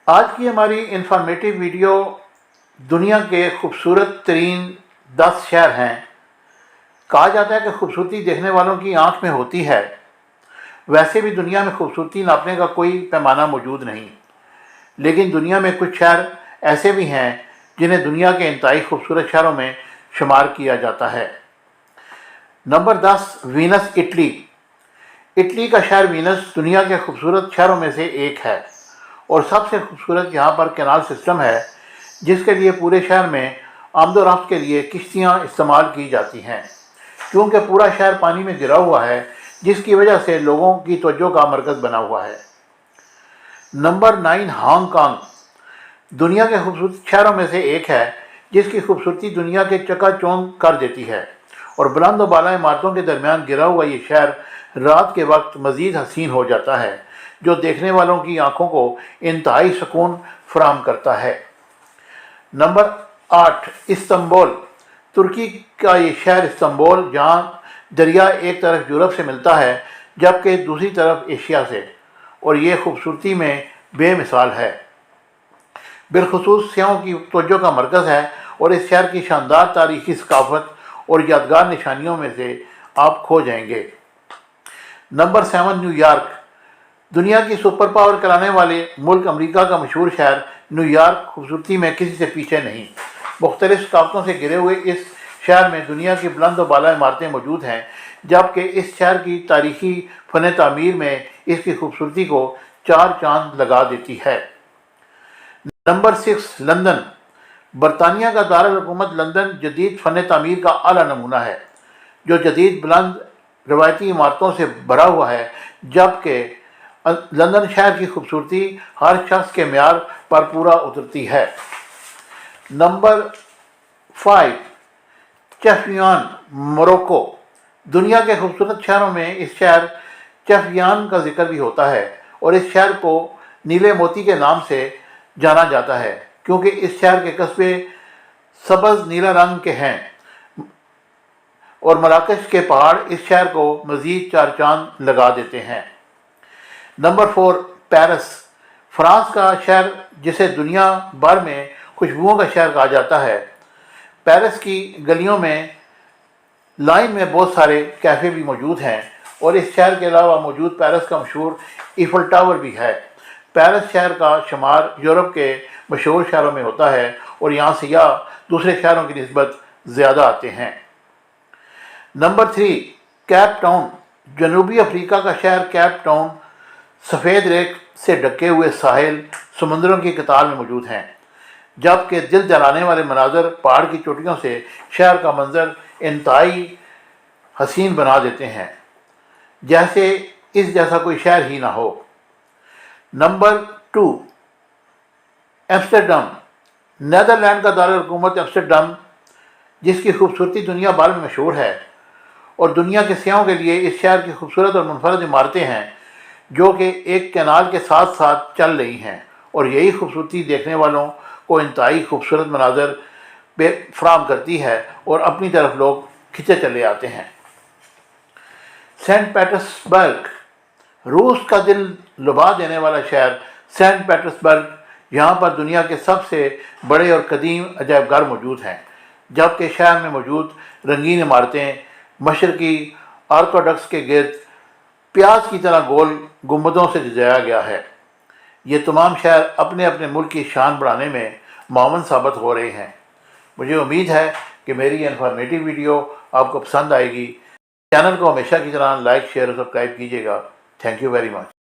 آج کی ہماری انفارمیٹیو ویڈیو دنیا کے خوبصورت ترین 10 شہر ہیں۔ کہا جاتا ہے کہ خوبصورتی دیکھنے والوں کی آنکھ میں ہوتی ہے۔ ویسے بھی دنیا میں خوبصورتی ناپنے کا کوئی پیمانہ موجود نہیں، لیکن دنیا میں کچھ شہر ایسے بھی ہیں جنہیں دنیا کے انتہائی خوبصورت شہروں میں شمار کیا جاتا ہے۔ Number 10، Venice, Italy. اٹلی کا شہر وینس دنیا کے خوبصورت شہروں میں سے ایک ہے، اور سب سے خوبصورت یہاں پر کینال سسٹم ہے، جس کے لیے پورے شہر میں آمد و رفت کے لیے کشتیاں استعمال کی جاتی ہیں، کیونکہ پورا شہر پانی میں گرا ہوا ہے، جس کی وجہ سے لوگوں کی توجہ کا مرکز بنا ہوا ہے۔ Number 9، Hong Kong. دنیا کے خوبصورت شہروں میں سے ایک ہے، جس کی خوبصورتی دنیا کے چکا چوند کر دیتی ہے، اور بلند و بالا عمارتوں کے درمیان گرا ہوا یہ شہر رات کے وقت مزید حسین ہو جاتا ہے، جو دیکھنے والوں کی آنکھوں کو انتہائی سکون فراہم کرتا ہے۔ Number 8، Istanbul. ترکی کا یہ شہر استنبول، جہاں دریا ایک طرف یورپ سے ملتا ہے جبکہ دوسری طرف ایشیا سے، اور یہ خوبصورتی میں بے مثال ہے، بالخصوص سیاحوں کی توجہ کا مرکز ہے، اور اس شہر کی شاندار تاریخی ثقافت اور یادگار نشانیوں میں سے آپ کھو جائیں گے۔ Number 7، new York. دنیا کی سپر پاور کرانے والے ملک امریکہ کا مشہور شہر نیو یارک خوبصورتی میں کسی سے پیچھے نہیں۔ مختلف ثقافتوں سے گھرے ہوئے اس شہر میں دنیا کی بلند و بالا عمارتیں موجود ہیں، جبکہ اس شہر کی تاریخی فن تعمیر میں اس کی خوبصورتی کو 4 چاند لگا دیتی ہے۔ Number 6، London. برطانیہ کا دارالحکومت لندن جدید فن تعمیر کا اعلیٰ نمونہ ہے، جو جدید بلند روایتی عمارتوں سے بھرا ہوا ہے، جبکہ لندن شہر کی خوبصورتی ہر شخص کے معیار پر پورا اترتی ہے۔ Number 5، چفیان، Morocco. دنیا کے خوبصورت شہروں میں اس شہر چفیان کا ذکر بھی ہوتا ہے، اور اس شہر کو نیلے موتی کے نام سے جانا جاتا ہے، کیونکہ اس شہر کے قصبے سبز نیلا رنگ کے ہیں، اور مراکش کے پہاڑ اس شہر کو مزید 4 چاند لگا دیتے ہیں۔ Number 4، Paris. فرانس کا شہر، جسے دنیا بھر میں خوشبوؤں کا شہر کہا جاتا ہے۔ پیرس کی گلیوں میں لائن میں بہت سارے کیفے بھی موجود ہیں، اور اس شہر کے علاوہ موجود پیرس کا مشہور ایفل ٹاور بھی ہے۔ پیرس شہر کا شمار یورپ کے مشہور شہروں میں ہوتا ہے، اور یہاں سیاح دوسرے شہروں کی نسبت زیادہ آتے ہیں۔ Number 3، Cape Town. جنوبی افریقہ کا شہر کیپ ٹاؤن سفید ریت سے ڈھکے ہوئے ساحل سمندروں کی قطار میں موجود ہیں، جبکہ دل دہلانے والے مناظر پہاڑ کی چوٹیوں سے شہر کا منظر انتہائی حسین بنا دیتے ہیں، جیسے اس جیسا کوئی شہر ہی نہ ہو۔ Number 2، Amsterdam. نیدرلینڈ کا دارالحکومت ایمسٹرڈم، جس کی خوبصورتی دنیا بھر میں مشہور ہے، اور دنیا کے سیاحوں کے لیے اس شہر کی خوبصورت اور منفرد عمارتیں ہیں، جو کہ ایک کینال کے ساتھ ساتھ چل رہی ہیں، اور یہی خوبصورتی دیکھنے والوں کو انتہائی خوبصورت مناظر فراہم کرتی ہے، اور اپنی طرف لوگ کھنچے چلے آتے ہیں۔ Saint Petersburg. روس کا دل لبھا دینے والا شہر سینٹ پیٹرسبرگ، یہاں پر دنیا کے سب سے بڑے اور قدیم عجائب گھر موجود ہیں، جبکہ شہر میں موجود رنگین عمارتیں مشرقی آرکوڈکس کے گرد پیاز کی طرح گول گنبدوں سے سجایا گیا ہے۔ یہ تمام شہر اپنے اپنے ملک کی شان بڑھانے میں معاون ثابت ہو رہے ہیں۔ مجھے امید ہے کہ میری انفارمیٹیو ویڈیو آپ کو پسند آئے گی۔ چینل کو ہمیشہ کی طرح لائک، شیئر اور سبسکرائب کیجیے گا۔ Thank you very much.